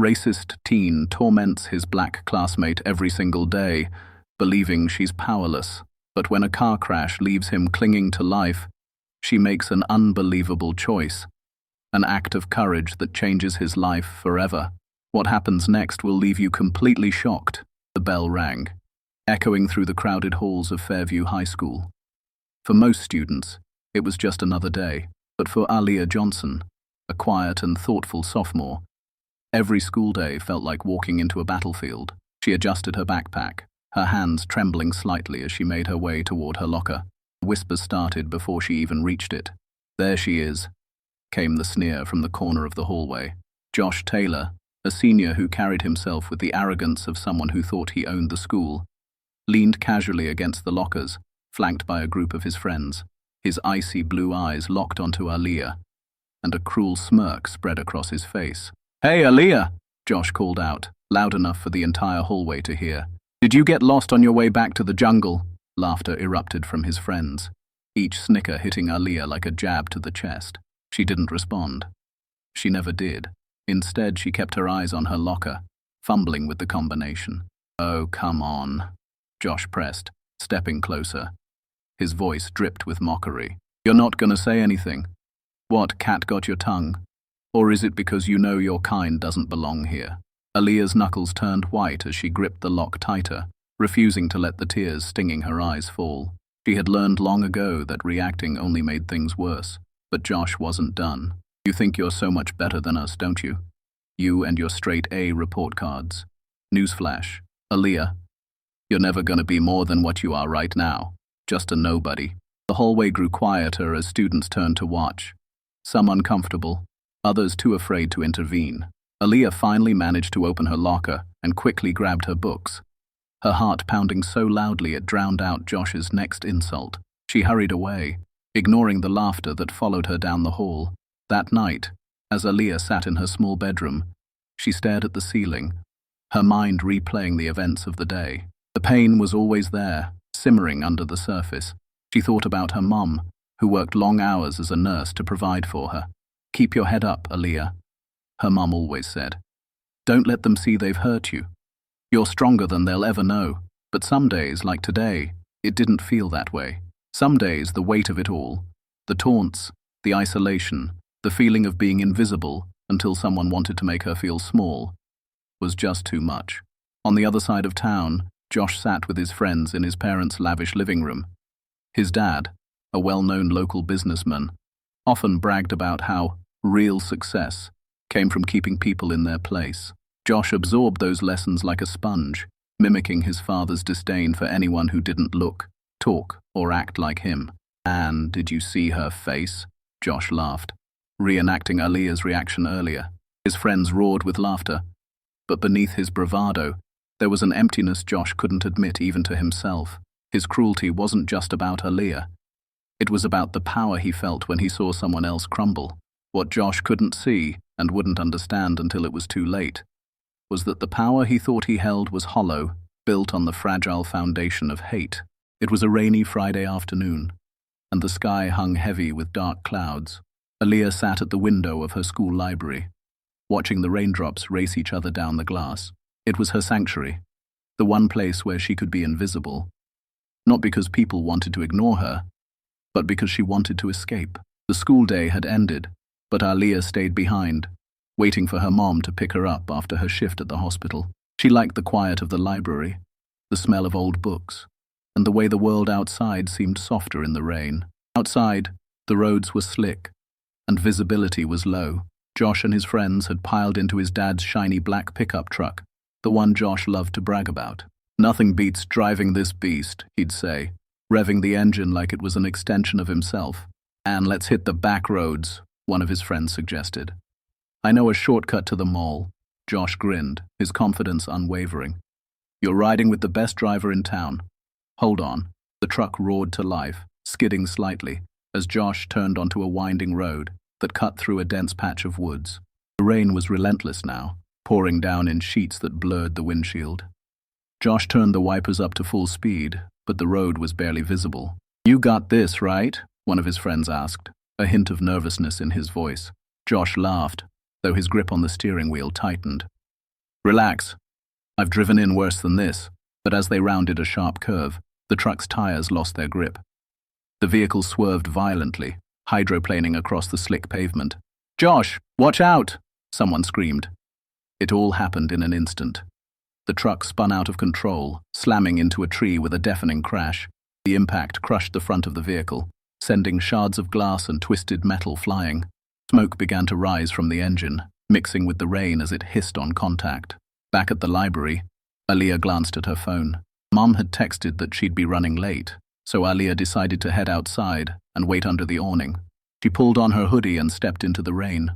racist teen torments his black classmate every single day, believing she's powerless. But when a car crash leaves him clinging to life, she makes an unbelievable choice, an act of courage that changes his life forever. What happens next will leave you completely shocked. The bell rang, echoing through the crowded halls of Fairview High School. For most students, it was just another day, but for Aaliyah Johnson, a quiet and thoughtful sophomore, every school day felt like walking into a battlefield. She adjusted her backpack, her hands trembling slightly as she made her way toward her locker. Whispers started before she even reached it. "There she is," came the sneer from the corner of the hallway. Josh Taylor, a senior who carried himself with the arrogance of someone who thought he owned the school, leaned casually against the lockers, flanked by a group of his friends. His icy blue eyes locked onto Aaliyah, and a cruel smirk spread across his face. "Hey, Aaliyah!" Josh called out, loud enough for the entire hallway to hear. "Did you get lost on your way back to the jungle?" Laughter erupted from his friends, each snicker hitting Aaliyah like a jab to the chest. She didn't respond. She never did. Instead, she kept her eyes on her locker, fumbling with the combination. "Oh, come on," Josh pressed, stepping closer. His voice dripped with mockery. "You're not gonna say anything? What, cat got your tongue? Or is it because you know your kind doesn't belong here?" Aaliyah's knuckles turned white as she gripped the lock tighter, refusing to let the tears stinging her eyes fall. She had learned long ago that reacting only made things worse. But Josh wasn't done. "You think you're so much better than us, don't you? You and your straight A report cards. Newsflash, Aaliyah, you're never gonna be more than what you are right now. Just a nobody." The hallway grew quieter as students turned to watch, some uncomfortable, others too afraid to intervene. Aaliyah finally managed to open her locker and quickly grabbed her books, her heart pounding so loudly it drowned out Josh's next insult. She hurried away, ignoring the laughter that followed her down the hall. That night, as Aaliyah sat in her small bedroom, she stared at the ceiling, her mind replaying the events of the day. The pain was always there, simmering under the surface. She thought about her mom, who worked long hours as a nurse to provide for her. "Keep your head up, Aaliyah," her mom always said. "Don't let them see they've hurt you. You're stronger than they'll ever know." But some days, like today, it didn't feel that way. Some days, the weight of it all, the taunts, the isolation, the feeling of being invisible until someone wanted to make her feel small, was just too much. On the other side of town, Josh sat with his friends in his parents' lavish living room. His dad, a well-known local businessman, often bragged about how real success came from keeping people in their place. Josh absorbed those lessons like a sponge, mimicking his father's disdain for anyone who didn't look, talk, or act like him. "And did you see her face?" Josh laughed, reenacting Aaliyah's reaction earlier. His friends roared with laughter, but beneath his bravado, there was an emptiness Josh couldn't admit even to himself. His cruelty wasn't just about Aaliyah. It was about the power he felt when he saw someone else crumble. What Josh couldn't see, and wouldn't understand until it was too late, was that the power he thought he held was hollow, built on the fragile foundation of hate. It was a rainy Friday afternoon, and the sky hung heavy with dark clouds. Aaliyah sat at the window of her school library, watching the raindrops race each other down the glass. It was her sanctuary, the one place where she could be invisible, not because people wanted to ignore her, but because she wanted to escape. The school day had ended, but Aaliyah stayed behind, waiting for her mom to pick her up after her shift at the hospital. She liked the quiet of the library, the smell of old books, and the way the world outside seemed softer in the rain. Outside, the roads were slick, and visibility was low. Josh and his friends had piled into his dad's shiny black pickup truck, the one Josh loved to brag about. "Nothing beats driving this beast," he'd say, revving the engine like it was an extension of himself. "And let's hit the back roads," one of his friends suggested. "I know a shortcut to the mall." Josh grinned, his confidence unwavering. "You're riding with the best driver in town." "Hold on." The truck roared to life, skidding slightly, as Josh turned onto a winding road that cut through a dense patch of woods. The rain was relentless now, pouring down in sheets that blurred the windshield. Josh turned the wipers up to full speed, but the road was barely visible. "You got this, right?" one of his friends asked, a hint of nervousness in his voice. Josh laughed, though his grip on the steering wheel tightened. Relax. I've driven in worse than this. But as they rounded a sharp curve, the truck's tires lost their grip. The vehicle swerved violently, hydroplaning across the slick pavement. "Josh, watch out!" someone screamed. It all happened in an instant. The truck spun out of control, slamming into a tree with a deafening crash. The impact crushed the front of the vehicle, sending shards of glass and twisted metal flying. Smoke began to rise from the engine, mixing with the rain as it hissed on contact. Back at the library, Aaliyah glanced at her phone. Mom had texted that she'd be running late, so Aaliyah decided to head outside and wait under the awning. She pulled on her hoodie and stepped into the rain,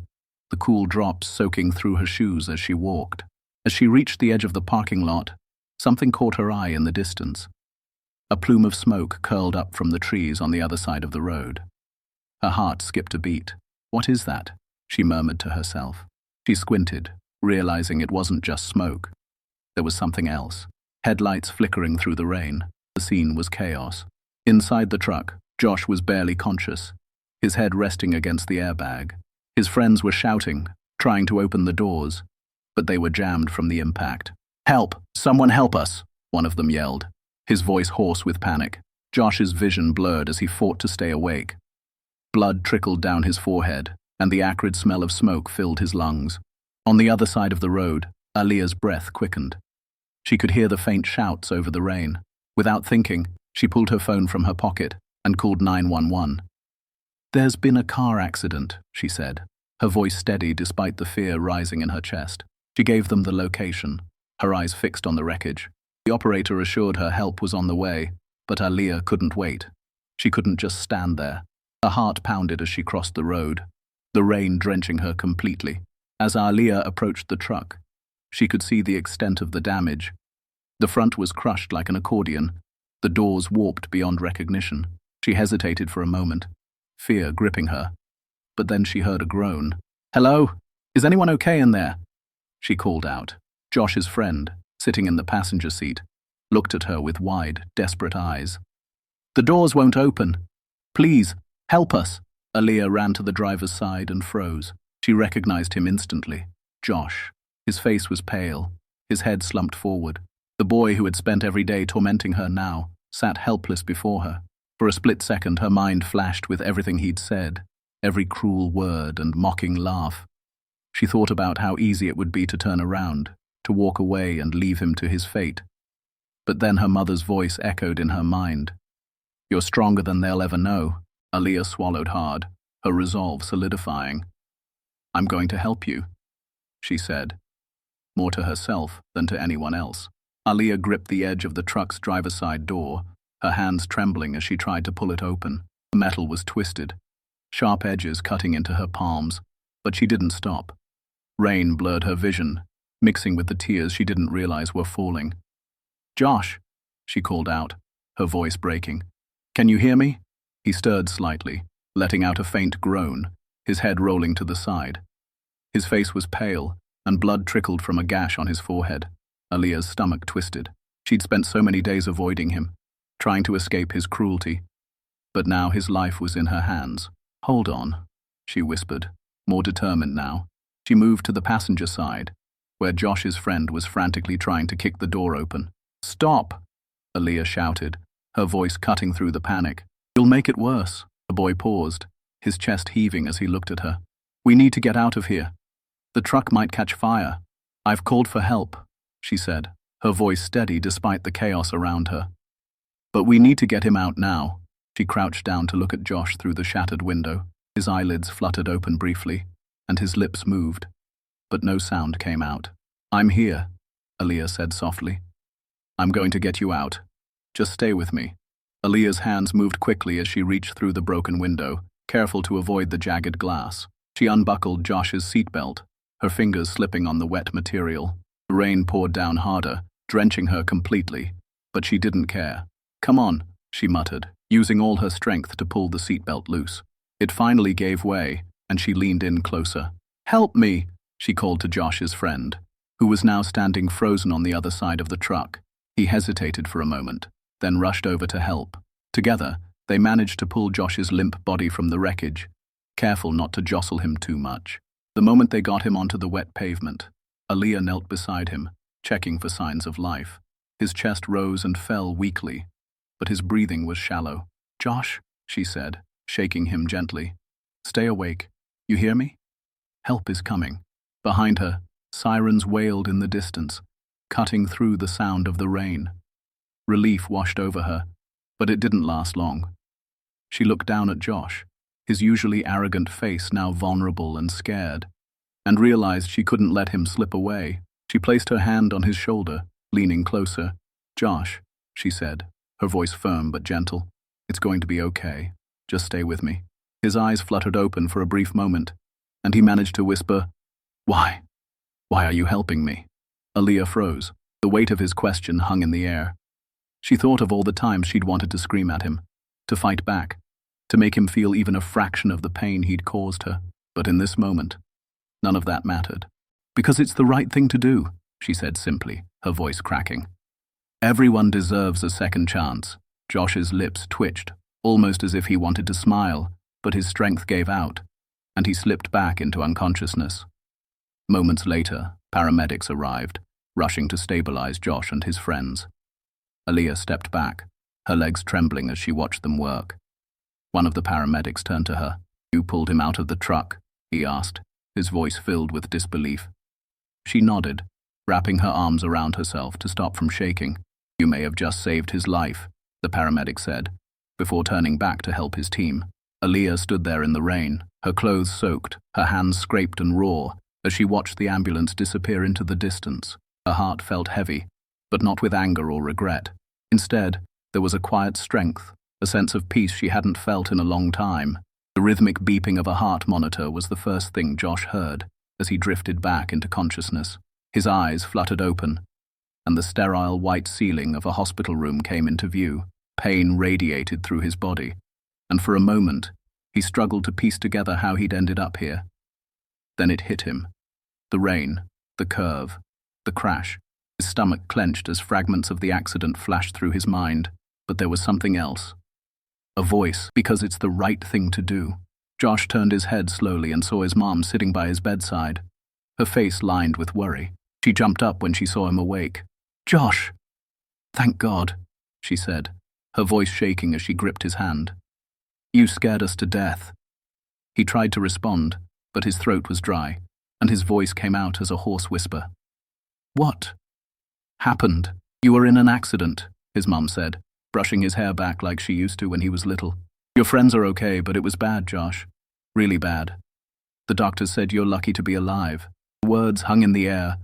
the cool drops soaking through her shoes as she walked. As she reached the edge of the parking lot, something caught her eye in the distance. A plume of smoke curled up from the trees on the other side of the road. Her heart skipped a beat. "What is that?" she murmured to herself. She squinted, realizing it wasn't just smoke. There was something else. Headlights flickering through the rain. The scene was chaos. Inside the truck, Josh was barely conscious, his head resting against the airbag. His friends were shouting, trying to open the doors, but they were jammed from the impact. "Help! Someone help us!" one of them yelled, his voice hoarse with panic. Josh's vision blurred as he fought to stay awake. Blood trickled down his forehead, and the acrid smell of smoke filled his lungs. On the other side of the road, Aaliyah's breath quickened. She could hear the faint shouts over the rain. Without thinking, she pulled her phone from her pocket and called 911. "There's been a car accident," she said, her voice steady despite the fear rising in her chest. She gave them the location, her eyes fixed on the wreckage. The operator assured her help was on the way, but Aaliyah couldn't wait. She couldn't just stand there. Her heart pounded as she crossed the road, the rain drenching her completely. As Aaliyah approached the truck, she could see the extent of the damage. The front was crushed like an accordion, the doors warped beyond recognition. She hesitated for a moment, fear gripping her. But then she heard a groan. "Hello? Is anyone okay in there?" She called out. Josh's friend, sitting in the passenger seat, looked at her with wide, desperate eyes. "The doors won't open. Please, help us." Aaliyah ran to the driver's side and froze. She recognized him instantly. Josh. His face was pale, his head slumped forward. The boy who had spent every day tormenting her now sat helpless before her. For a split second, her mind flashed with everything he'd said, every cruel word and mocking laugh. She thought about how easy it would be to turn around, to walk away and leave him to his fate. But then her mother's voice echoed in her mind. "You're stronger than they'll ever know." Aaliyah swallowed hard, her resolve solidifying. "I'm going to help you," she said, more to herself than to anyone else. Aaliyah gripped the edge of the truck's driver's side door, her hands trembling as she tried to pull it open. The metal was twisted, sharp edges cutting into her palms, but she didn't stop. Rain blurred her vision, mixing with the tears she didn't realize were falling. "Josh," she called out, her voice breaking. "Can you hear me?" He stirred slightly, letting out a faint groan, his head rolling to the side. His face was pale, and blood trickled from a gash on his forehead. Aaliyah's stomach twisted. She'd spent so many days avoiding him, trying to escape his cruelty. But now his life was in her hands. "Hold on," she whispered, more determined now. She moved to the passenger side, where Josh's friend was frantically trying to kick the door open. "Stop!" Aaliyah shouted, her voice cutting through the panic. "You'll make it worse." The boy paused, his chest heaving as he looked at her. "We need to get out of here. The truck might catch fire." "I've called for help," she said, her voice steady despite the chaos around her. "But we need to get him out now." She crouched down to look at Josh through the shattered window. His eyelids fluttered open briefly, and his lips moved, but no sound came out. "I'm here," Aaliyah said softly. "I'm going to get you out. Just stay with me." Aaliyah's hands moved quickly as she reached through the broken window, careful to avoid the jagged glass. She unbuckled Josh's seatbelt, her fingers slipping on the wet material. The rain poured down harder, drenching her completely, but she didn't care. "Come on," she muttered, using all her strength to pull the seatbelt loose. It finally gave way, and she leaned in closer. "Help me," she called to Josh's friend, who was now standing frozen on the other side of the truck. He hesitated for a moment, then rushed over to help. Together, they managed to pull Josh's limp body from the wreckage, careful not to jostle him too much. The moment they got him onto the wet pavement, Aaliyah knelt beside him, checking for signs of life. His chest rose and fell weakly, but his breathing was shallow. "Josh," she said, shaking him gently. "Stay awake. You hear me? Help is coming." Behind her, sirens wailed in the distance, cutting through the sound of the rain. Relief washed over her, but it didn't last long. She looked down at Josh, his usually arrogant face now vulnerable and scared, and realized she couldn't let him slip away. She placed her hand on his shoulder, leaning closer. "Josh," she said, her voice firm but gentle, "it's going to be okay. Just stay with me." His eyes fluttered open for a brief moment, and he managed to whisper, "Why? Why are you helping me?" Aaliyah froze. The weight of his question hung in the air. She thought of all the times she'd wanted to scream at him, to fight back, to make him feel even a fraction of the pain he'd caused her. But in this moment, none of that mattered. "Because it's the right thing to do," she said simply, her voice cracking. "Everyone deserves a second chance." Josh's lips twitched, almost as if he wanted to smile, but his strength gave out, and he slipped back into unconsciousness. Moments later, paramedics arrived, rushing to stabilize Josh and his friends. Aaliyah stepped back, her legs trembling as she watched them work. One of the paramedics turned to her. "You pulled him out of the truck?" he asked, his voice filled with disbelief. She nodded, wrapping her arms around herself to stop from shaking. "You may have just saved his life," the paramedic said, before turning back to help his team. Aaliyah stood there in the rain, her clothes soaked, her hands scraped and raw, as she watched the ambulance disappear into the distance. Her heart felt heavy, but not with anger or regret. Instead, there was a quiet strength, a sense of peace she hadn't felt in a long time. The rhythmic beeping of a heart monitor was the first thing Josh heard as he drifted back into consciousness. His eyes fluttered open, and the sterile white ceiling of a hospital room came into view. Pain radiated through his body, and for a moment, he struggled to piece together how he'd ended up here. Then it hit him. The rain, the curve, the crash. His stomach clenched as fragments of the accident flashed through his mind. But there was something else. A voice, "Because it's the right thing to do." Josh turned his head slowly and saw his mom sitting by his bedside, her face lined with worry. She jumped up when she saw him awake. "Josh!" "Thank God," she said, her voice shaking as she gripped his hand. "You scared us to death." He tried to respond, but his throat was dry, and his voice came out as a hoarse whisper. "What happened?" "You were in an accident," his mom said, brushing his hair back like she used to when he was little. "Your friends are okay, but it was bad, Josh. Really bad. The doctors said you're lucky to be alive." Words hung in the air,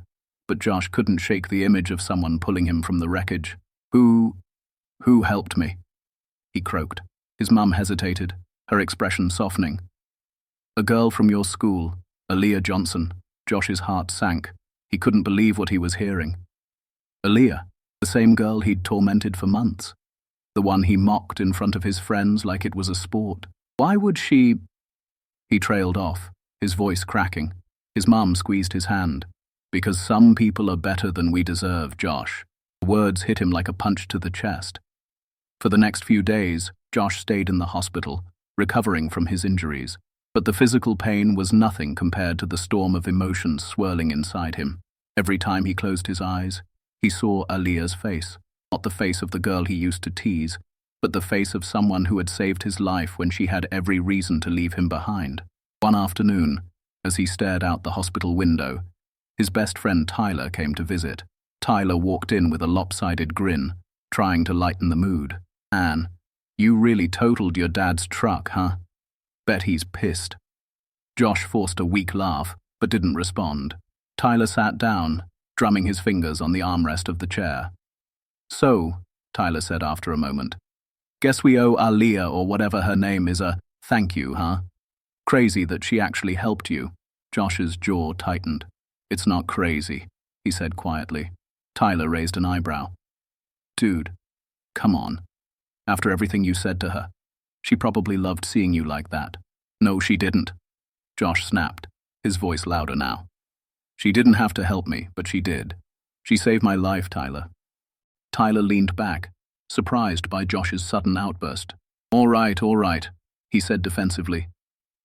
but Josh couldn't shake the image of someone pulling him from the wreckage. Who helped me?" he croaked. His mum hesitated, her expression softening. "A girl from your school, Aaliyah Johnson." Josh's heart sank. He couldn't believe what he was hearing. Aaliyah, the same girl he'd tormented for months. The one he mocked in front of his friends like it was a sport. Why would she... He trailed off, his voice cracking. His mum squeezed his hand. "Because some people are better than we deserve, Josh." The words hit him like a punch to the chest. For the next few days, Josh stayed in the hospital, recovering from his injuries. But the physical pain was nothing compared to the storm of emotions swirling inside him. Every time he closed his eyes, he saw Aaliyah's face. Not the face of the girl he used to tease, but the face of someone who had saved his life when she had every reason to leave him behind. One afternoon, as he stared out the hospital window, his best friend Tyler came to visit. Tyler walked in with a lopsided grin, trying to lighten the mood. "Anne, you really totaled your dad's truck, huh? Bet he's pissed." Josh forced a weak laugh, but didn't respond. Tyler sat down, drumming his fingers on the armrest of the chair. "So," Tyler said after a moment, "guess we owe Aaliyah or whatever her name is a thank you, huh? Crazy that she actually helped you." Josh's jaw tightened. "It's not crazy," he said quietly. Tyler raised an eyebrow. "Dude, come on. After everything you said to her, she probably loved seeing you like that." "No, she didn't," Josh snapped, his voice louder now. "She didn't have to help me, but she did. She saved my life, Tyler." Tyler leaned back, surprised by Josh's sudden outburst. All right, he said defensively.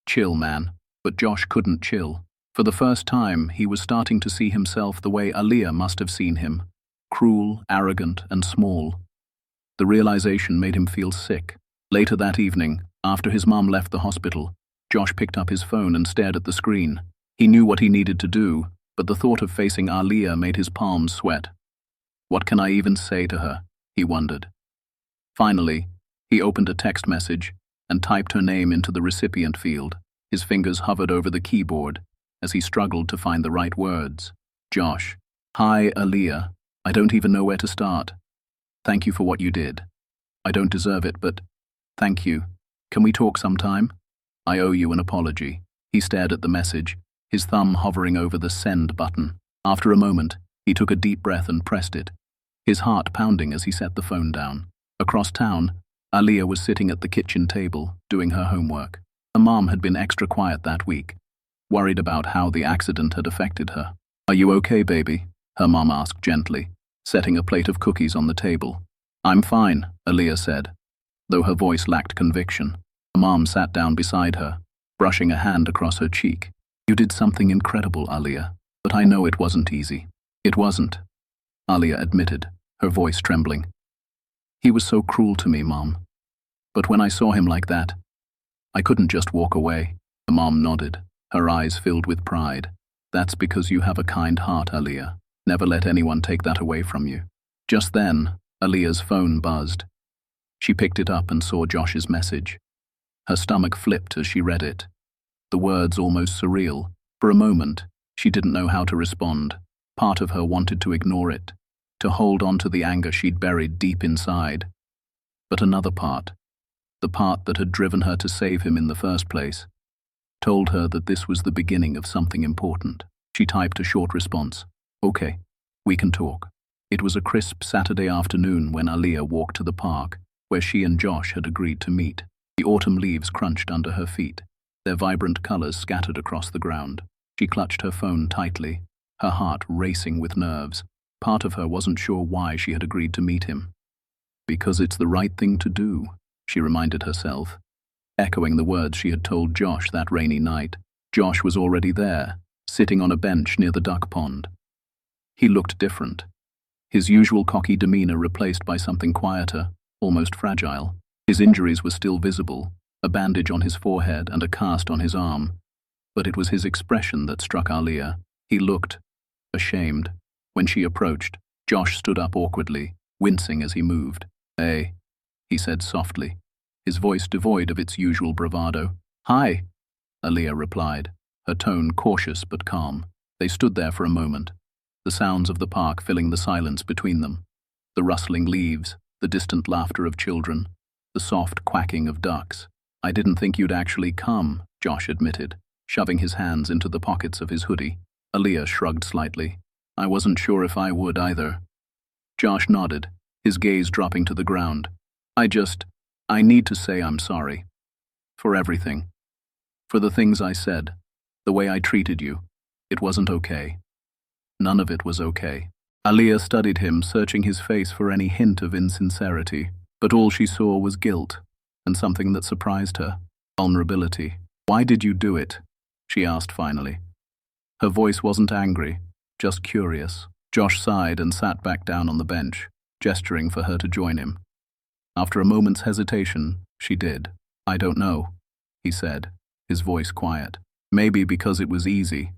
"Chill, man." But Josh couldn't chill. For the first time, he was starting to see himself the way Aaliyah must have seen him, cruel, arrogant, and small. The realization made him feel sick. Later that evening, after his mom left the hospital, Josh picked up his phone and stared at the screen. He knew what he needed to do, but the thought of facing Aaliyah made his palms sweat. What can I even say to her? He wondered. Finally, he opened a text message and typed her name into the recipient field. His fingers hovered over the keyboard as he struggled to find the right words. Josh. Hi, Aaliyah. I don't even know where to start. Thank you for what you did. I don't deserve it, but thank you. Can we talk sometime? I owe you an apology. He stared at the message, his thumb hovering over the send button. After a moment, he took a deep breath and pressed it, his heart pounding as he set the phone down. Across town, Aaliyah was sitting at the kitchen table, doing her homework. Her mom had been extra quiet that week, worried about how the accident had affected her. Are you okay, baby? Her mom asked gently, setting a plate of cookies on the table. I'm fine, Aaliyah said, though her voice lacked conviction. Her mom sat down beside her, brushing a hand across her cheek. You did something incredible, Aaliyah, but I know it wasn't easy. It wasn't, Aaliyah admitted, her voice trembling. He was so cruel to me, Mom. But when I saw him like that, I couldn't just walk away. The mom nodded, her eyes filled with pride. That's because you have a kind heart, Aaliyah. Never let anyone take that away from you. Just then, Aaliyah's phone buzzed. She picked it up and saw Josh's message. Her stomach flipped as she read it. The words almost surreal. For a moment, she didn't know how to respond. Part of her wanted to ignore it, to hold on to the anger she'd buried deep inside. But another part, the part that had driven her to save him in the first place, told her that this was the beginning of something important. She typed a short response. Okay, we can talk. It was a crisp Saturday afternoon when Aaliyah walked to the park, where she and Josh had agreed to meet. The autumn leaves crunched under her feet, their vibrant colors scattered across the ground. She clutched her phone tightly, her heart racing with nerves. Part of her wasn't sure why she had agreed to meet him. Because it's the right thing to do, she reminded herself, echoing the words she had told Josh that rainy night. Josh was already there, sitting on a bench near the duck pond. He looked different, his usual cocky demeanor replaced by something quieter, almost fragile. His injuries were still visible, a bandage on his forehead and a cast on his arm, but it was his expression that struck Aaliyah. He looked ashamed. When she approached, Josh stood up awkwardly, wincing as he moved. Hey, he said softly, his voice devoid of its usual bravado. Hi, Aaliyah replied, her tone cautious but calm. They stood there for a moment, the sounds of the park filling the silence between them, the rustling leaves, the distant laughter of children, the soft quacking of ducks. I didn't think you'd actually come, Josh admitted, shoving his hands into the pockets of his hoodie. Aaliyah shrugged slightly. I wasn't sure if I would either. Josh nodded, his gaze dropping to the ground. I need to say I'm sorry. For everything. For the things I said, the way I treated you. It wasn't okay. None of it was okay. Aaliyah studied him, searching his face for any hint of insincerity, but all she saw was guilt, and something that surprised her, vulnerability. Why did you do it? She asked finally. Her voice wasn't angry, just curious. Josh sighed and sat back down on the bench, gesturing for her to join him. After a moment's hesitation, she did. I don't know, he said, his voice quiet. Maybe because it was easy,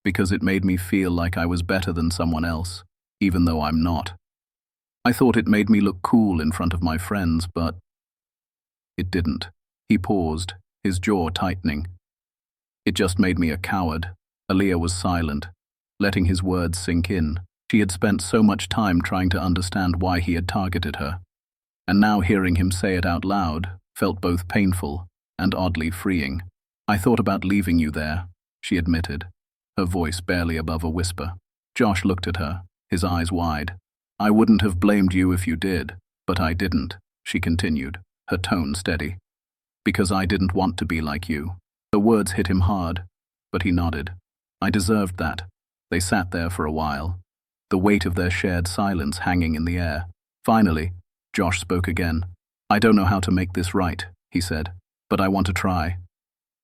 because it made me feel like I was better than someone else, even though I'm not. I thought it made me look cool in front of my friends, but it didn't. He paused, his jaw tightening. It just made me a coward. Aaliyah was silent, letting his words sink in. She had spent so much time trying to understand why he had targeted her, and now hearing him say it out loud felt both painful and oddly freeing. I thought about leaving you there, she admitted, her voice barely above a whisper. Josh looked at her, his eyes wide. I wouldn't have blamed you if you did, but I didn't, she continued, her tone steady. Because I didn't want to be like you. The words hit him hard, but he nodded. I deserved that. They sat there for a while, the weight of their shared silence hanging in the air. Finally, Josh spoke again. I don't know how to make this right, he said, but I want to try.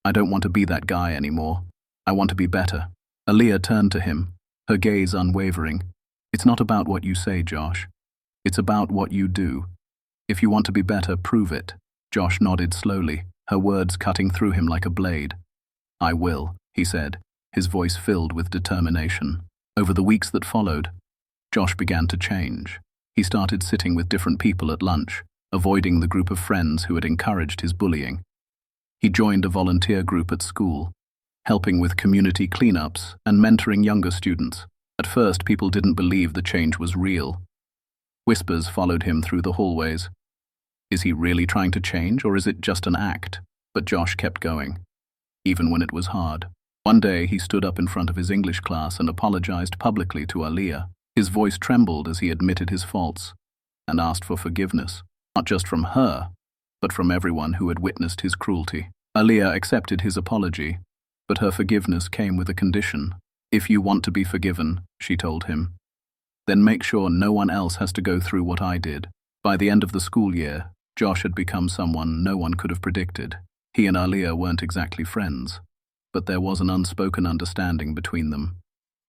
I don't want to be that guy anymore. I want to be better. Aaliyah turned to him, her gaze unwavering. It's not about what you say, Josh. It's about what you do. If you want to be better, prove it. Josh nodded slowly, her words cutting through him like a blade. I will, he said, his voice filled with determination. Over the weeks that followed, Josh began to change. He started sitting with different people at lunch, avoiding the group of friends who had encouraged his bullying. He joined a volunteer group at school, helping with community cleanups and mentoring younger students. At first, people didn't believe the change was real. Whispers followed him through the hallways. Is he really trying to change, or is it just an act? But Josh kept going, even when it was hard. One day, he stood up in front of his English class and apologized publicly to Aaliyah. His voice trembled as he admitted his faults and asked for forgiveness, not just from her, but from everyone who had witnessed his cruelty. Aaliyah accepted his apology, but her forgiveness came with a condition. If you want to be forgiven, she told him, then make sure no one else has to go through what I did. By the end of the school year, Josh had become someone no one could have predicted. He and Aaliyah weren't exactly friends, but there was an unspoken understanding between them,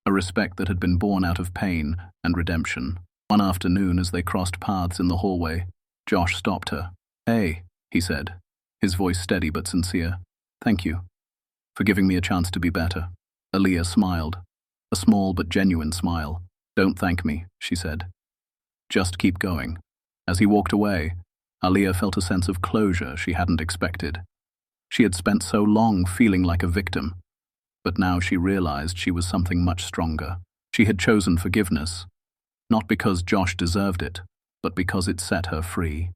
a respect that had been born out of pain and redemption. One afternoon, as they crossed paths in the hallway, Josh stopped her. Hey, he said, his voice steady but sincere. Thank you for giving me a chance to be better. Aaliyah smiled, a small but genuine smile. Don't thank me, she said. Just keep going. As he walked away, Aaliyah felt a sense of closure she hadn't expected. She had spent so long feeling like a victim, but now she realized she was something much stronger. She had chosen forgiveness, not because Josh deserved it, but because it set her free.